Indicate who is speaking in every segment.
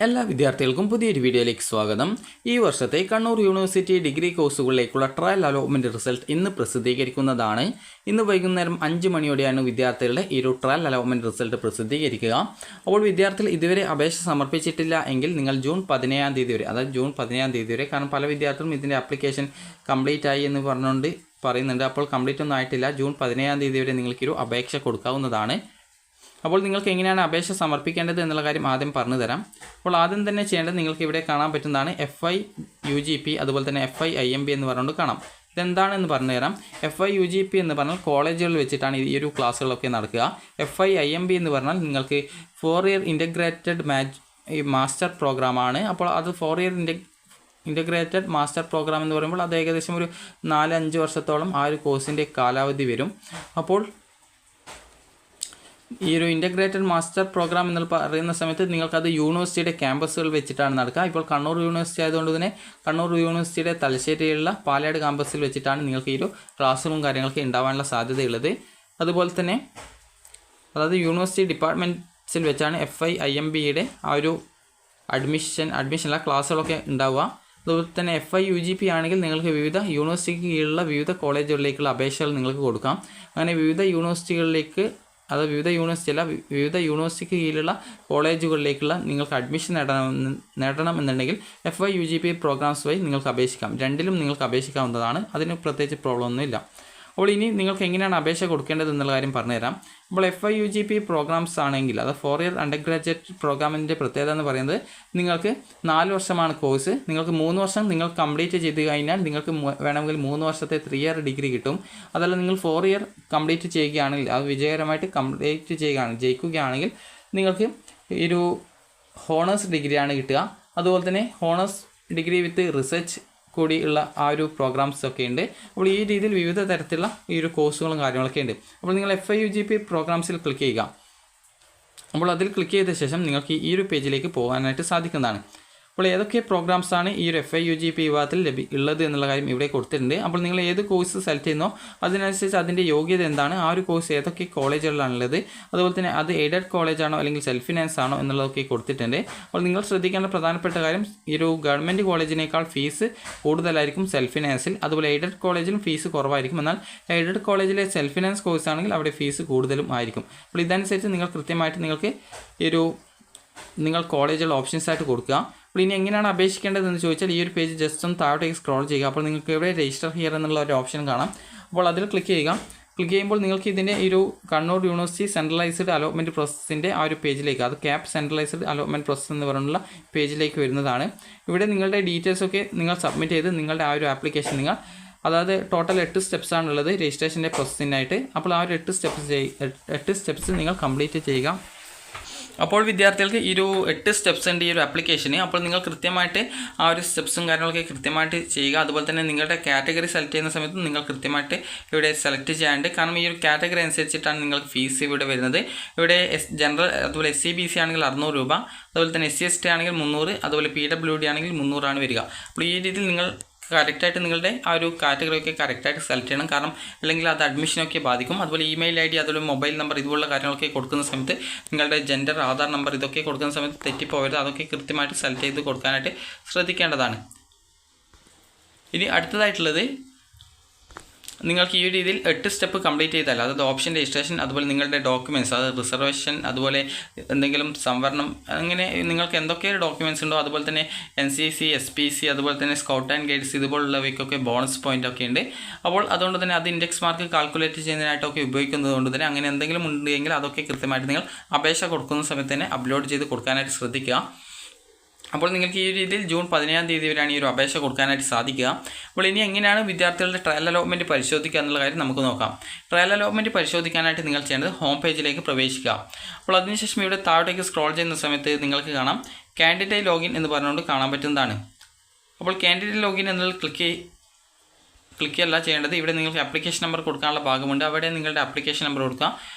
Speaker 1: എല്ലാ വിദ്യാർത്ഥികൾക്കും പുതിയൊരു വീഡിയോയിലേക്ക് സ്വാഗതം. ഈ വർഷത്തെ കണ്ണൂർ യൂണിവേഴ്സിറ്റി ഡിഗ്രി കോഴ്സുകളിലേക്കുള്ള ട്രയൽ അലോട്ട്മെൻറ്റ് റിസൾട്ട് ഇന്ന് പ്രസിദ്ധീകരിക്കുന്നതാണ്. ഇന്ന് വൈകുന്നേരം 5 മണിയോടെയാണ് വിദ്യാർത്ഥികളുടെ ഈ ഒരു ട്രയൽ അലോട്ട്മെൻറ്റ് റിസൾട്ട് പ്രസിദ്ധീകരിക്കുക. അപ്പോൾ വിദ്യാർത്ഥികൾ ഇതുവരെ അപേക്ഷ സമർപ്പിച്ചിട്ടില്ല എങ്കിൽ നിങ്ങൾ ജൂൺ 17-ാം തീയതി വരെ, അതായത് ജൂൺ 17-ാം തീയതി വരെ, കാരണം പല വിദ്യാർത്ഥികളും ഇതിൻ്റെ ആപ്ലിക്കേഷൻ കംപ്ലീറ്റ് ആയി എന്ന് പറഞ്ഞുകൊണ്ട് പറയുന്നുണ്ട്. അപ്പോൾ കംപ്ലീറ്റ് ഒന്നും ആയിട്ടില്ല. ജൂൺ 17-ാം തീയതി വരെ നിങ്ങൾക്കൊരു അപേക്ഷ കൊടുക്കാവുന്നതാണ്. അപ്പോൾ നിങ്ങൾക്ക് എങ്ങനെയാണ് അപേക്ഷ സമർപ്പിക്കേണ്ടത് എന്നുള്ള കാര്യം ആദ്യം പറഞ്ഞു തരാം. അപ്പോൾ ആദ്യം തന്നെ ചെയ്യേണ്ടത് നിങ്ങൾക്ക് ഇവിടെ കാണാൻ പറ്റുന്നതാണ് FI-UGP അതുപോലെ തന്നെ FI-IMB എന്ന് പറഞ്ഞുകൊണ്ട് കാണാം. ഇതെന്താണെന്ന് പറഞ്ഞു തരാം. FI-UGP എന്ന് പറഞ്ഞാൽ കോളേജുകളിൽ വെച്ചിട്ടാണ് ഈ ഒരു ക്ലാസ്സുകളൊക്കെ നടക്കുക. FI-IMB എന്ന് പറഞ്ഞാൽ നിങ്ങൾക്ക് 4 ഇയർ ഇൻ്റഗ്രേറ്റഡ് മാസ്റ്റർ പ്രോഗ്രാമാണ്. അപ്പോൾ അത് 4 ഇയർ ഇൻ്റഗ്രേറ്റഡ് മാസ്റ്റർ പ്രോഗ്രാം എന്ന് പറയുമ്പോൾ അത് ഏകദേശം ഒരു 4-5 വർഷത്തോളം ആ ഒരു കോഴ്സിൻ്റെ കാലാവധി വരും. അപ്പോൾ ഈ ഒരു ഇൻ്റഗ്രേറ്റഡ് മാസ്റ്റർ പ്രോഗ്രാം എന്ന് പറയുന്ന സമയത്ത് നിങ്ങൾക്കത് യൂണിവേഴ്സിറ്റിയുടെ ക്യാമ്പസുകൾ വെച്ചിട്ടാണ് നടക്കുക. ഇപ്പോൾ കണ്ണൂർ യൂണിവേഴ്സിറ്റി ആയതുകൊണ്ട് തന്നെ കണ്ണൂർ യൂണിവേഴ്സിറ്റിയുടെ തലശ്ശേരിയിലുള്ള പാലയാട് ക്യാമ്പസിൽ വെച്ചിട്ടാണ് നിങ്ങൾക്ക് ഈ ഒരു ക്ലാസ് റൂം കാര്യങ്ങളൊക്കെ ഉണ്ടാവാനുള്ള സാധ്യതയുള്ളത്. അതുപോലെ തന്നെ അതായത് യൂണിവേഴ്സിറ്റി ഡിപ്പാർട്ട്മെൻറ്റ്സിൽ വെച്ചാണ് FI-IMBയുടെ ആ ഒരു അഡ്മിഷനുള്ള ക്ലാസ്സുകളൊക്കെ ഉണ്ടാവുക. അതുപോലെ തന്നെ FI-UGP ആണെങ്കിൽ നിങ്ങൾക്ക് വിവിധ യൂണിവേഴ്സിറ്റിക്ക് കീഴിലുള്ള വിവിധ കോളേജുകളിലേക്കുള്ള അപേക്ഷകൾ നിങ്ങൾക്ക് കൊടുക്കാം. അങ്ങനെ വിവിധ യൂണിവേഴ്സിറ്റികളിലേക്ക്, അത് വിവിധ യൂണിവേഴ്സിറ്റിക്ക് കീഴിലുള്ള കോളേജുകളിലേക്കുള്ള നിങ്ങൾക്ക് അഡ്മിഷൻ നേടണമെന്നുണ്ടെങ്കിൽ FI-UGP പ്രോഗ്രാംസ് വഴി നിങ്ങൾക്ക് അപേക്ഷിക്കാം. രണ്ടിലും നിങ്ങൾക്ക് അപേക്ഷിക്കാവുന്നതാണ്. അതിന് പ്രത്യേകിച്ച് പ്രോബ്ലം ഒന്നുമില്ല. അപ്പോൾ ഇനി നിങ്ങൾക്ക് എങ്ങനെയാണ് അപേക്ഷ കൊടുക്കേണ്ടത് എന്നുള്ള കാര്യം പറഞ്ഞുതരാം. അപ്പോൾ FI-UGP പ്രോഗ്രാംസ് ആണെങ്കിൽ അത് 4 ഇയർ അണ്ടർ ഗ്രാജുവേറ്റ് പ്രോഗ്രാമിൻ്റെ പ്രത്യേകത എന്ന് പറയുന്നത് നിങ്ങൾക്ക് 4 വർഷമാണ് കോഴ്സ്. നിങ്ങൾക്ക് 3 വർഷം നിങ്ങൾ കംപ്ലീറ്റ് ചെയ്ത് കഴിഞ്ഞാൽ നിങ്ങൾക്ക് വേണമെങ്കിൽ 3 വർഷത്തെ 3 ഇയർ ഡിഗ്രി കിട്ടും. അതല്ല നിങ്ങൾ 4 ഇയർ കംപ്ലീറ്റ് ചെയ്യുകയാണെങ്കിൽ, അത് വിജയകരമായിട്ട് കംപ്ലീറ്റ് ജയിക്കുകയാണെങ്കിൽ നിങ്ങൾക്ക് ഒരു ഹോണേഴ്സ് ഡിഗ്രിയാണ് കിട്ടുക. അതുപോലെ തന്നെ ഹോണേഴ്സ് ഡിഗ്രി വിത്ത് റിസർച്ച് കൂടി ഉള്ള ആ ഒരു പ്രോഗ്രാംസ് ഒക്കെ ഉണ്ട്. അപ്പോൾ ഈ രീതിയിൽ വിവിധ തരത്തിലുള്ള ഈ ഒരു കോഴ്സുകളും കാര്യങ്ങളൊക്കെ ഉണ്ട്. അപ്പോൾ നിങ്ങൾ FI-UGP പ്രോഗ്രാംസിൽ ക്ലിക്ക് ചെയ്യുക. അപ്പോൾ അതിൽ ക്ലിക്ക് ചെയ്ത ശേഷം നിങ്ങൾക്ക് ഈ ഒരു പേജിലേക്ക് പോകാനായിട്ട് സാധിക്കുന്നതാണ്. അപ്പോൾ ഏതൊക്കെ പ്രോഗ്രാംസാണ് ഈ ഒരു FI-UGP വിഭാഗത്തിൽ ഉള്ളത് എന്നുള്ള കാര്യം ഇവിടെ കൊടുത്തിട്ടുണ്ട്. അപ്പോൾ നിങ്ങൾ ഏത് കോഴ്സ് സെലക്ട് ചെയ്യുന്നോ അതിനനുസരിച്ച് അതിൻ്റെ യോഗ്യത എന്താണ്, ആ ഒരു കോഴ്സ് ഏതൊക്കെ കോളേജുകളിലാണുള്ളത്, അതുപോലെ തന്നെ അത് എയ്ഡഡ് കോളേജാണോ അല്ലെങ്കിൽ സെൽഫ് ഫിനാൻസ് ആണോ എന്നുള്ളതൊക്കെ കൊടുത്തിട്ടുണ്ട്. അപ്പോൾ നിങ്ങൾ ശ്രദ്ധിക്കേണ്ട പ്രധാനപ്പെട്ട കാര്യം, ഈ ഒരു ഗവൺമെൻറ് കോളേജിനേക്കാൾ ഫീസ് കൂടുതലായിരിക്കും സെൽഫ് ഫിനാൻസിൽ. അതുപോലെ എയ്ഡഡ് കോളേജിലും ഫീസ് കുറവായിരിക്കും. എന്നാൽ എയ്ഡഡ് കോളേജിലെ സെൽഫ് ഫിനാൻസ് കോഴ്സ് ആണെങ്കിൽ അവിടെ ഫീസ് കൂടുതലും ആയിരിക്കും. അപ്പോൾ ഇതനുസരിച്ച് നിങ്ങൾ കൃത്യമായിട്ട് നിങ്ങൾക്ക് നിങ്ങൾ കോളേജുകൾ ഓപ്ഷൻസ് ആയിട്ട് കൊടുക്കുക. അപ്പോൾ ഇനി എങ്ങനെയാണ് അപേക്ഷിക്കേണ്ടതെന്ന് ചോദിച്ചാൽ ഈ ഒരു പേജ് ജസ്റ്റ് ഒന്ന് താഴോട്ടേക്ക് സ്ക്രോൾ ചെയ്യുക. അപ്പോൾ നിങ്ങൾക്ക് ഇവിടെ രജിസ്റ്റർ ഹിയർ എന്നുള്ള ഒരു ഓപ്ഷൻ കാണാം. അപ്പോൾ അതിൽ ക്ലിക്ക് ചെയ്യുക. ക്ലിക്ക് ചെയ്യുമ്പോൾ നിങ്ങൾക്ക് ഇതിൻ്റെ ഒരു കണ്ണൂർ യൂണിവേഴ്സിറ്റി സെൻട്രലൈസ്ഡ് അലോട്ട്മെൻറ്റ് പ്രോസസ്സിൻ്റെ ആ ഒരു പേജിലേക്ക്, അത് CAP സെൻട്രലൈസ്ഡ് അലോട്ട്മെൻറ്റ് പ്രോസസ്സ് എന്ന് പറഞ്ഞുള്ള പേജിലേക്ക് വരുന്നതാണ്. ഇവിടെ നിങ്ങളുടെ ഡീറ്റെയിൽസൊക്കെ നിങ്ങൾ സബ്മിറ്റ് ചെയ്ത് നിങ്ങളുടെ ആ ഒരു ആപ്ലിക്കേഷൻ അതായത് ടോട്ടൽ 8 സ്റ്റെപ്സാണുള്ളത് രജിസ്ട്രേഷൻ്റെ പ്രോസസ്സിനായിട്ട്. അപ്പോൾ ആ ഒരു 8 സ്റ്റെപ്സ് നിങ്ങൾ കംപ്ലീറ്റ് ചെയ്യുക. അപ്പോൾ വിദ്യാർത്ഥികൾക്ക് ഈ ഒരു 8 സ്റ്റെപ്സ് ഉണ്ട് ഈ ഒരു ആപ്ലിക്കേഷന്. അപ്പോൾ നിങ്ങൾ കൃത്യമായിട്ട് ആ ഒരു സ്റ്റെപ്സും കാര്യങ്ങളൊക്കെ കൃത്യമായിട്ട് ചെയ്യുക. അതുപോലെ തന്നെ നിങ്ങളുടെ കാറ്റഗറി സെലക്ട് ചെയ്യുന്ന സമയത്ത് നിങ്ങൾ കൃത്യമായിട്ട് ഇവിടെ സെലക്ട് ചെയ്യാണ്ട്, കാരണം ഈ ഒരു കാറ്റഗറി അനുസരിച്ചിട്ടാണ് നിങ്ങൾക്ക് ഫീസ് ഇവിടെ വരുന്നത്. ഇവിടെ ജനറൽ അതുപോലെ SC/BC ആണെങ്കിൽ 600 രൂപ, അതുപോലെ തന്നെ SC/ST ആണെങ്കിൽ 300, അതുപോലെ PWD ആണെങ്കിൽ 300 വരിക. അപ്പോൾ ഈ രീതിയിൽ നിങ്ങൾ കറക്റ്റായിട്ട് നിങ്ങളുടെ ആ ഒരു കാറ്റഗറിയൊക്കെ കറക്റ്റായിട്ട് സെലക്ട് ചെയ്യണം. കാരണം അല്ലെങ്കിൽ അത് അഡ്മിഷനൊക്കെ ബാധിക്കും. അതുപോലെ ഇമെയിൽ ID, അതുപോലെ മൊബൈൽ നമ്പർ, ഇതുപോലുള്ള കാര്യങ്ങളൊക്കെ കൊടുക്കുന്ന സമയത്ത് നിങ്ങളുടെ ജെൻഡർ, ആധാർ നമ്പർ ഇതൊക്കെ കൊടുക്കുന്ന സമയത്ത് തെറ്റിപ്പോകരുത്. അതൊക്കെ കൃത്യമായിട്ട് സെലക്ട് ചെയ്ത് കൊടുക്കാനായിട്ട് ശ്രദ്ധിക്കേണ്ടതാണ്. ഇനി അടുത്തതായിട്ടുള്ളത്, നിങ്ങൾക്ക് ഈ രീതിയിൽ 8 സ്റ്റെപ്പ് കംപ്ലീറ്റ് ചെയ്താൽ, അതായത് ഓപ്ഷൻ രജിസ്ട്രേഷൻ, അതുപോലെ നിങ്ങളുടെ ഡോക്യുമെൻറ്റ്സ്, അതായത് റിസർവേഷൻ, അതുപോലെ എന്തെങ്കിലും സംവരണം, അങ്ങനെ നിങ്ങൾക്ക് എന്തൊക്കെ ഡോക്യുമെൻറ്റ്സ് ഉണ്ടോ, അതുപോലെ തന്നെ NCC, SPC, അതുപോലെ തന്നെ സ്കൗട്ട് ആൻഡ് ഗൈഡ്സ് ഇതുപോലുള്ളവയ്ക്കൊക്കെ ബോണസ് പോയിൻ്റ് ഒക്കെ ഉണ്ട്. അപ്പോൾ അതുകൊണ്ട് തന്നെ അത് ഇൻഡെക്സ് മാർക്ക് കാൽക്കുലേറ്റ് ചെയ്യുന്നതിനായിട്ടൊക്കെ ഉപയോഗിക്കുന്നത് കൊണ്ട് തന്നെ അങ്ങനെ എന്തെങ്കിലും ഉണ്ടെങ്കിൽ അതൊക്കെ കൃത്യമായിട്ട് നിങ്ങൾ അപേക്ഷ കൊടുക്കുന്ന സമയത്ത് തന്നെ അപ്ലോഡ് ചെയ്ത് കൊടുക്കാനായിട്ട് ശ്രദ്ധിക്കുക. അപ്പോൾ നിങ്ങൾക്ക് ഈ രീതിയിൽ ജൂൺ 17-ാം തീയതി വരെയാണ് ഈ ഒരു അപേക്ഷ കൊടുക്കാനായിട്ട് സാധിക്കുക. അപ്പോൾ ഇനി എങ്ങനെയാണ് വിദ്യാർത്ഥികളുടെ ട്രയൽ അലോട്ട്മെൻറ്റ് പരിശോധിക്കുക എന്നുള്ള കാര്യം നമുക്ക് നോക്കാം. ട്രയൽ അലോട്ട്മെൻറ്റ് പരിശോധിക്കാനായിട്ട് നിങ്ങൾ ചെയ്യേണ്ടത് ഹോം പേജിലേക്ക് പ്രവേശിക്കുക. അപ്പോൾ അതിനുശേഷം ഇവിടെ താഴോട്ടേക്ക് സ്ക്രോൾ ചെയ്യുന്ന സമയത്ത് നിങ്ങൾക്ക് കാണാം കാൻഡിഡേറ്റ് ലോഗിൻ എന്ന് പറഞ്ഞുകൊണ്ട് കാണാൻ പറ്റുന്നതാണ്. അപ്പോൾ കാൻഡിഡേറ്റ് ലോഗിൻ എന്നതിൽ ക്ലിക്ക് അല്ല ചെയ്യേണ്ടത്. ഇവിടെ നിങ്ങൾക്ക് ആപ്ലിക്കേഷൻ നമ്പർ കൊടുക്കാനുള്ള ഭാഗമുണ്ട്. അവിടെ നിങ്ങളുടെ ആപ്ലിക്കേഷൻ നമ്പർ കൊടുക്കുക.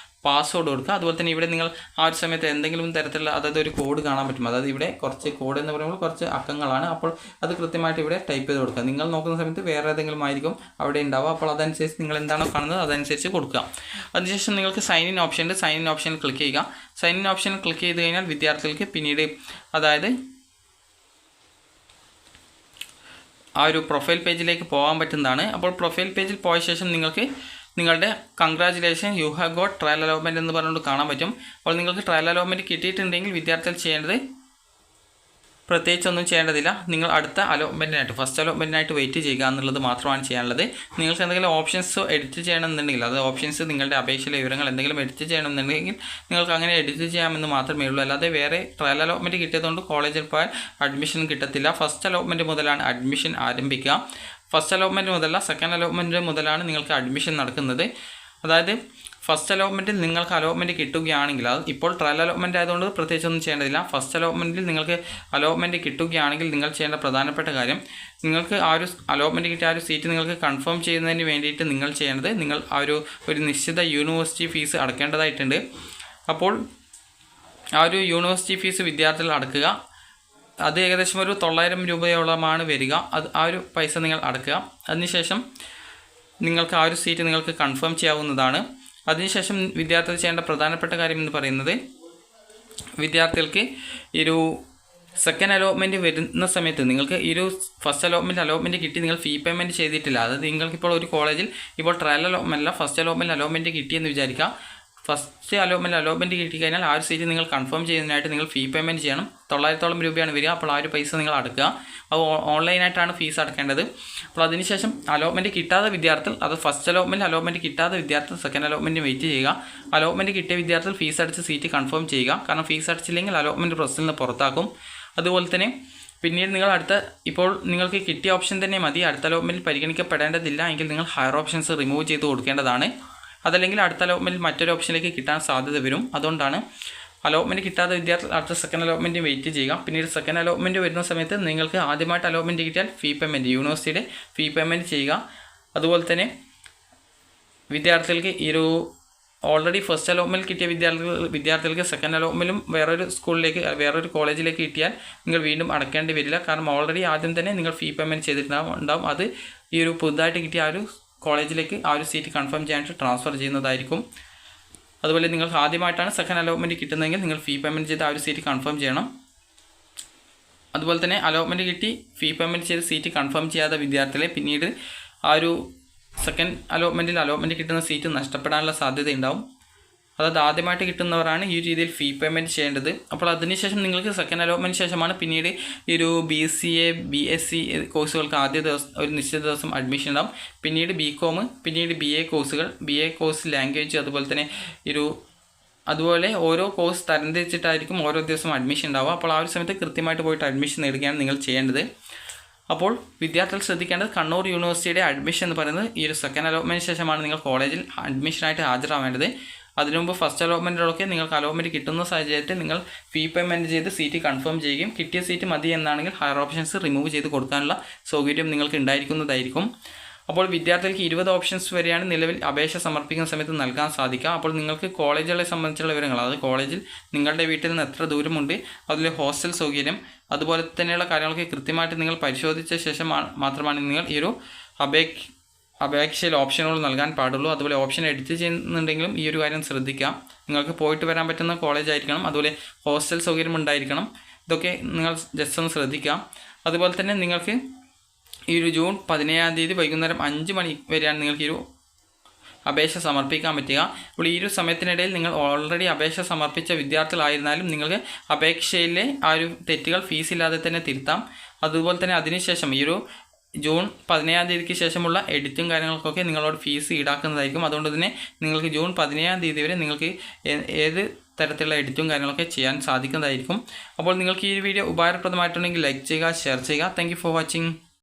Speaker 1: പാസ്വേഡ് കൊടുക്കുക. അതുപോലെ തന്നെ ഇവിടെ നിങ്ങൾ ആ ഒരു സമയത്ത് എന്തെങ്കിലും തരത്തിലുള്ള അതായത് ഒരു കോഡ് കാണാൻ പറ്റും. അതായത് ഇവിടെ കുറച്ച് കോഡ് എന്ന് പറയുമ്പോൾ കുറച്ച് അക്കങ്ങളാണ്. അപ്പോൾ അത് കൃത്യമായിട്ട് ഇവിടെ ടൈപ്പ് ചെയ്ത് കൊടുക്കുക. നിങ്ങൾ നോക്കുന്ന സമയത്ത് വേറെ ഏതെങ്കിലും ആയിരിക്കും അവിടെ ഉണ്ടാവുക. അപ്പോൾ അതനുസരിച്ച് നിങ്ങൾ എന്താണോ കാണുന്നത് അതനുസരിച്ച് കൊടുക്കുക. അതിനുശേഷം നിങ്ങൾക്ക് സൈൻ ഇൻ ഓപ്ഷൻ ഉണ്ട്. സൈൻ ഇൻ ഓപ്ഷനിൽ ക്ലിക്ക് ചെയ്യുക. സൈൻ ഇൻ ഓപ്ഷനിൽ ക്ലിക്ക് ചെയ്ത് കഴിഞ്ഞാൽ വിദ്യാർത്ഥികൾക്ക് പിന്നീട് അതായത് ആ ഒരു പ്രൊഫൈൽ പേജിലേക്ക് പോകാൻ പറ്റുന്നതാണ്. അപ്പോൾ പ്രൊഫൈൽ പേജിൽ പോയ ശേഷം നിങ്ങൾക്ക് നിങ്ങളുടെ congratulation you have got trial allotment എന്ന് പറഞ്ഞുകൊണ്ട് കാണാൻ പറ്റും. അപ്പോൾ നിങ്ങൾക്ക് ട്രയൽ അലോട്ട്മെൻറ്റ് കിട്ടിയിട്ടുണ്ടെങ്കിൽ വിദ്യാർത്ഥികൾ ചെയ്യേണ്ടത് പ്രത്യേകിച്ചൊന്നും ചെയ്യേണ്ടതില്ല. നിങ്ങൾ അടുത്ത അലോട്ട്മെൻറ്റിനായിട്ട് ഫസ്റ്റ് അലോട്ട്മെൻറ്റിനായിട്ട് വെയിറ്റ് ചെയ്യുക എന്നുള്ളത് മാത്രമാണ് ചെയ്യാനുള്ളത്. നിങ്ങൾക്ക് എന്തെങ്കിലും ഓപ്ഷൻസ് എഡിറ്റ് ചെയ്യണമെന്നുണ്ടെങ്കിൽ അത് ഓപ്ഷൻസ് നിങ്ങളുടെ അപേക്ഷയിലെ വിവരങ്ങൾ എന്തെങ്കിലും എഡിറ്റ് ചെയ്യണമെന്നുണ്ടെങ്കിൽ നിങ്ങൾക്ക് അങ്ങനെ എഡിറ്റ് ചെയ്യാമെന്ന് മാത്രമേ ഉള്ളൂ. അല്ലാതെ വേറെ ട്രയൽ അലോട്ട്മെൻറ്റ് കിട്ടിയതുകൊണ്ട് കോളേജിൽ പോയാൽ അഡ്മിഷൻ കിട്ടത്തില്ല. ഫസ്റ്റ് അലോട്ട്മെൻറ്റ് മുതലാണ് അഡ്മിഷൻ ആരംഭിക്കുക. ഫസ്റ്റ് അലോട്ട്മെൻറ്റ് മുതലല്ല, സെക്കൻഡ് അലോട്ട്മെൻറ്റ് മുതലാണ് നിങ്ങൾക്ക് അഡ്മിഷൻ നടക്കുന്നത്. അതായത് ഫസ്റ്റ് അലോട്ട്മെൻറ്റിൽ നിങ്ങൾക്ക് അലോട്ട്മെൻറ്റ് കിട്ടുകയാണെങ്കിൽ അത് ഇപ്പോൾ ട്രയൽ അലോട്ട്മെൻറ്റ് ആയതുകൊണ്ട് പ്രത്യേകിച്ചൊന്നും ചെയ്യേണ്ടതില്ല. ഫസ്റ്റ് അലോട്ട്മെൻറ്റിൽ നിങ്ങൾക്ക് അലോട്ട്മെൻറ്റ് കിട്ടുകയാണെങ്കിൽ നിങ്ങൾ ചെയ്യേണ്ട പ്രധാനപ്പെട്ട കാര്യം നിങ്ങൾക്ക് ആ ഒരു അലോട്ട്മെൻറ്റ് കിട്ടിയ ആ ഒരു സീറ്റ് നിങ്ങൾക്ക് കൺഫേം ചെയ്യുന്നതിന് വേണ്ടിയിട്ട് നിങ്ങൾ ചെയ്യേണ്ടത് നിങ്ങൾ ആ ഒരു നിശ്ചിത യൂണിവേഴ്സിറ്റി ഫീസ് അടക്കേണ്ടതായിട്ടുണ്ട്. അപ്പോൾ ആ ഒരു യൂണിവേഴ്സിറ്റി ഫീസ് വിദ്യാർത്ഥികൾ അടക്കുക. അത് ഏകദേശം ഒരു 900 രൂപയോളമാണ് വരിക. ആ ഒരു പൈസ നിങ്ങൾ അടക്കുക. അതിനുശേഷം നിങ്ങൾക്ക് ആ ഒരു സീറ്റ് നിങ്ങൾക്ക് കൺഫേം ചെയ്യാവുന്നതാണ്. അതിനുശേഷം വിദ്യാർത്ഥികൾ ചെയ്യേണ്ട പ്രധാനപ്പെട്ട കാര്യം എന്ന് പറയുന്നത് വിദ്യാർത്ഥികൾക്ക് ഒരു സെക്കൻഡ് അലോട്ട്മെൻറ്റ് വരുന്ന സമയത്ത് നിങ്ങൾക്ക് ഈ ഒരു ഫസ്റ്റ് അലോട്ട്മെൻറ്റ് കിട്ടി നിങ്ങൾ ഫീ പേയ്മെൻറ്റ് ചെയ്തിട്ടില്ല. അതായത് നിങ്ങൾക്കിപ്പോൾ ഒരു കോളേജിൽ ഇപ്പോൾ ട്രയൽ അലോട്ട്മെൻറ്റ് അല്ല ഫസ്റ്റ് അലോട്ട്മെൻറ്റ് കിട്ടിയെന്ന് വിചാരിക്കുക. ഫസ്റ്റ് അലോട്ട്മെൻറ്റ് കിട്ടിക്കഴിഞ്ഞാൽ ആ ഒരു സീറ്റ് നിങ്ങൾ കൺഫേം ചെയ്യുന്നതിനായിട്ട് നിങ്ങൾ ഫീ പേയ്മെൻറ്റ് ചെയ്യണം. 900 രൂപയാണ് വരിക. അപ്പോൾ ആ ഒരു പൈസ നിങ്ങൾ അടക്കുക. അത് ഓൺലൈനായിട്ടാണ് ഫീസ് അടക്കേണ്ടത്. അപ്പോൾ അതിനുശേഷം അലോട്ട്മെൻറ്റ് കിട്ടാത്ത വിദ്യാർത്ഥികൾ അത് ഫസ്റ്റ് അലോട്ട്മെൻറ്റ് കിട്ടാത്ത വിദ്യാർത്ഥികൾ സെക്കൻഡ് അലോട്ട്മെൻറ്റ് വെയിറ്റ് ചെയ്യുക. അലോട്ട്മെൻറ്റ് കിട്ടിയ വിദ്യാർത്ഥികൾ ഫീസ് അടിച്ച് സീറ്റ് കൺഫേം ചെയ്യുക. കാരണം ഫീസ് അടിച്ചില്ലെങ്കിൽ അലോട്ട്മെൻറ്റ് പ്രോസസ്സിൽ നിന്ന് പുറത്താക്കും. അതുപോലെ തന്നെ പിന്നീട് നിങ്ങൾ ഇപ്പോൾ നിങ്ങൾക്ക് കിട്ടിയ ഓപ്ഷൻ തന്നെ മതി. അടുത്ത അലോട്ട്മെൻറ്റിൽ പരിഗണിക്കപ്പെടേണ്ടതില്ല എങ്കിൽ നിങ്ങൾ ഹയർ ഓപ്ഷൻസ് റിമൂവ് ചെയ്ത് കൊടുക്കേണ്ടതാണ്. അതല്ലെങ്കിൽ അടുത്ത അലോട്ട്മെൻറ്റിൽ മറ്റൊരു ഓപ്ഷനിലേക്ക് കിട്ടാൻ സാധ്യത വരും. അതുകൊണ്ടാണ് അലോട്ട്മെൻറ്റ് കിട്ടാത്ത വിദ്യാർത്ഥികൾ അടുത്ത സെക്കൻഡ് അലോട്ട്മെൻറ്റ് വെയിറ്റ് ചെയ്യുക. പിന്നീട് സെക്കൻഡ് അലോട്ട്മെൻറ്റ് വരുന്ന സമയത്ത് നിങ്ങൾക്ക് ആദ്യമായിട്ട് അലോട്ട്മെൻറ്റ് കിട്ടിയാൽ ഫീ പേയ്മെൻറ്റ് യൂണിവേഴ്സിറ്റിയുടെ ഫീ പേയ്മെൻറ്റ് ചെയ്യുക. അതുപോലെ തന്നെ വിദ്യാർത്ഥികൾക്ക് ഈ ഒരു ഓൾറെഡി ഫസ്റ്റ് അലോട്ട്മെൻറ്റ് കിട്ടിയ വിദ്യാർത്ഥികൾക്ക് സെക്കൻഡ് അലോട്ട്മെൻറ്റും വേറൊരു കോളേജിലേക്ക് കിട്ടിയാൽ നിങ്ങൾ വീണ്ടും അടക്കേണ്ടി വരില്ല. കാരണം ഓൾറെഡി ആദ്യം തന്നെ നിങ്ങൾ ഫീ പേയ്മെൻറ്റ് ചെയ്തിട്ടുണ്ടാവും. അത് ഈ ഒരു പുതുതായിട്ട് കിട്ടിയ ആ ഒരു കോളേജിലേക്ക് ആ ഒരു സീറ്റ് കൺഫേം ചെയ്യാനായിട്ട് ട്രാൻസ്ഫർ ചെയ്യുന്നതായിരിക്കും. അതുപോലെ നിങ്ങൾക്ക് ആദ്യമായിട്ടാണ് സെക്കൻഡ് അലോട്ട്മെൻറ്റ് കിട്ടുന്നതെങ്കിൽ നിങ്ങൾ ഫീ പേയ്മെൻറ്റ് ചെയ്ത് ആ ഒരു സീറ്റ് കൺഫേം ചെയ്യണം. അതുപോലെ തന്നെ അലോട്ട്മെൻറ്റ് കിട്ടി ഫീ പേയ്മെൻറ്റ് ചെയ്ത് സീറ്റ് കൺഫേം ചെയ്യാത്ത വിദ്യാർത്ഥികളെ പിന്നീട് ആ ഒരു സെക്കൻഡ് അലോട്ട്മെൻറ്റ് കിട്ടുന്ന സീറ്റ് നഷ്ടപ്പെടാനുള്ള സാധ്യതയുണ്ടാവും. അതായത് ആദ്യമായിട്ട് കിട്ടുന്നവരാണ് ഈ രീതിയിൽ ഫീ പേയ്മെൻറ്റ് ചെയ്യേണ്ടത്. അപ്പോൾ അതിനുശേഷം നിങ്ങൾക്ക് സെക്കൻഡ് അലോട്ട്മെൻറ്റ് ശേഷമാണ് പിന്നീട് ഈ ഒരു BCA BSc കോഴ്സുകൾക്ക് ആദ്യ ദിവസം ഒരു നിശ്ചിത ദിവസം അഡ്മിഷൻ ഉണ്ടാവും. പിന്നീട് BCom, പിന്നീട് BA കോഴ്സ് ലാംഗ്വേജ് അതുപോലെ തന്നെ അതുപോലെ ഓരോ കോഴ്സ് തരംതിരിച്ചിട്ടായിരിക്കും ഓരോ ദിവസം അഡ്മിഷൻ ഉണ്ടാവുക. അപ്പോൾ ആ ഒരു സമയത്ത് കൃത്യമായിട്ട് പോയിട്ട് അഡ്മിഷൻ നേടുകയാണ് നിങ്ങൾ ചെയ്യേണ്ടത്. അപ്പോൾ വിദ്യാർത്ഥികൾ ശ്രദ്ധിക്കേണ്ടത് കണ്ണൂർ യൂണിവേഴ്സിറ്റിയുടെ അഡ്മിഷൻ എന്ന് പറയുന്നത് ഈ ഒരു സെക്കൻഡ് അലോട്ട്മെൻറ്റ് ശേഷമാണ് നിങ്ങൾ കോളേജിൽ അഡ്മിഷനായിട്ട് ഹാജരാവേണ്ടത്. അതിനു മുമ്പ് ഫസ്റ്റ് അലോട്ട്മെൻറ്റിലൊക്കെ നിങ്ങൾക്ക് അലോട്ട്മെൻറ്റ് കിട്ടുന്ന സാഹചര്യത്തിൽ നിങ്ങൾ ഫീ പേയ്മെൻറ്റ് ചെയ്ത് സീറ്റ് കൺഫേം ചെയ്യുകയും കിട്ടിയ സീറ്റ് മതി എന്നാണെങ്കിൽ ഹയർ ഓപ്ഷൻസ് റിമൂവ് ചെയ്ത് കൊടുക്കാനുള്ള സൗകര്യം നിങ്ങൾക്ക് ഉണ്ടായിരിക്കുന്നതായിരിക്കും. അപ്പോൾ വിദ്യാർത്ഥികൾക്ക് 20 ഓപ്ഷൻസ് വരെയാണ് നിലവിൽ അപേക്ഷ സമർപ്പിക്കുന്ന സമയത്ത് നൽകാൻ സാധിക്കുക. അപ്പോൾ നിങ്ങൾക്ക് കോളേജുകളെ സംബന്ധിച്ചുള്ള വിവരങ്ങൾ അതായത് കോളേജിൽ നിങ്ങളുടെ വീട്ടിൽ നിന്ന് എത്ര ദൂരമുണ്ട്, അതിലെ ഹോസ്റ്റൽ സൗകര്യം അതുപോലെ തന്നെയുള്ള കാര്യങ്ങളൊക്കെ കൃത്യമായിട്ട് നിങ്ങൾ പരിശോധിച്ച ശേഷം മാത്രമാണ് നിങ്ങൾ ഈ ഒരു അപേക്ഷയിൽ ഓപ്ഷനുകൾ നൽകാൻ പാടുള്ളൂ. അതുപോലെ ഓപ്ഷൻ എഡിറ്റ് ചെയ്യുന്നുണ്ടെങ്കിലും ഈ ഒരു കാര്യം ശ്രദ്ധിക്കാം. നിങ്ങൾക്ക് പോയിട്ട് വരാൻ പറ്റുന്ന കോളേജ് ആയിരിക്കണം. അതുപോലെ ഹോസ്റ്റൽ സൗകര്യം ഉണ്ടായിരിക്കണം. ഇതൊക്കെ നിങ്ങൾ ജസ്റ്റ് ഒന്ന് ശ്രദ്ധിക്കാം. അതുപോലെ തന്നെ നിങ്ങൾക്ക് ഈ ഒരു ജൂൺ 17-ാം തീയതി വൈകുന്നേരം 5 മണി വരെയാണ് നിങ്ങൾക്ക് ഈ ഒരു അപേക്ഷ സമർപ്പിക്കാൻ പറ്റുക. അപ്പോൾ ഈ ഒരു സമയത്തിനിടയിൽ നിങ്ങൾ ഓൾറെഡി അപേക്ഷ സമർപ്പിച്ച വിദ്യാർത്ഥികളായിരുന്നാലും നിങ്ങൾക്ക് അപേക്ഷയിലെ ആ ഒരു തെറ്റുകൾ ഫീസില്ലാതെ തന്നെ തിരുത്താം. അതുപോലെ തന്നെ അതിനുശേഷം ഈ ഒരു ജൂൺ 17-ാം തീയതിക്ക് ശേഷമുള്ള എഡിറ്റും കാര്യങ്ങൾക്കൊക്കെ നിങ്ങളോട് ഫീസ് ഈടാക്കുന്നതായിരിക്കും. അതുകൊണ്ട് തന്നെ നിങ്ങൾക്ക് ജൂൺ 17-ാം തീയതി വരെ നിങ്ങൾക്ക് ഏത് തരത്തിലുള്ള എഡിറ്റും കാര്യങ്ങളൊക്കെ ചെയ്യാൻ സാധിക്കുന്നതായിരിക്കും. അപ്പോൾ നിങ്ങൾക്ക് ഈ വീഡിയോ ഉപകാരപ്രദമായിട്ടുണ്ടെങ്കിൽ ലൈക്ക് ചെയ്യുക, ഷെയർ ചെയ്യുക. Thank you for watching.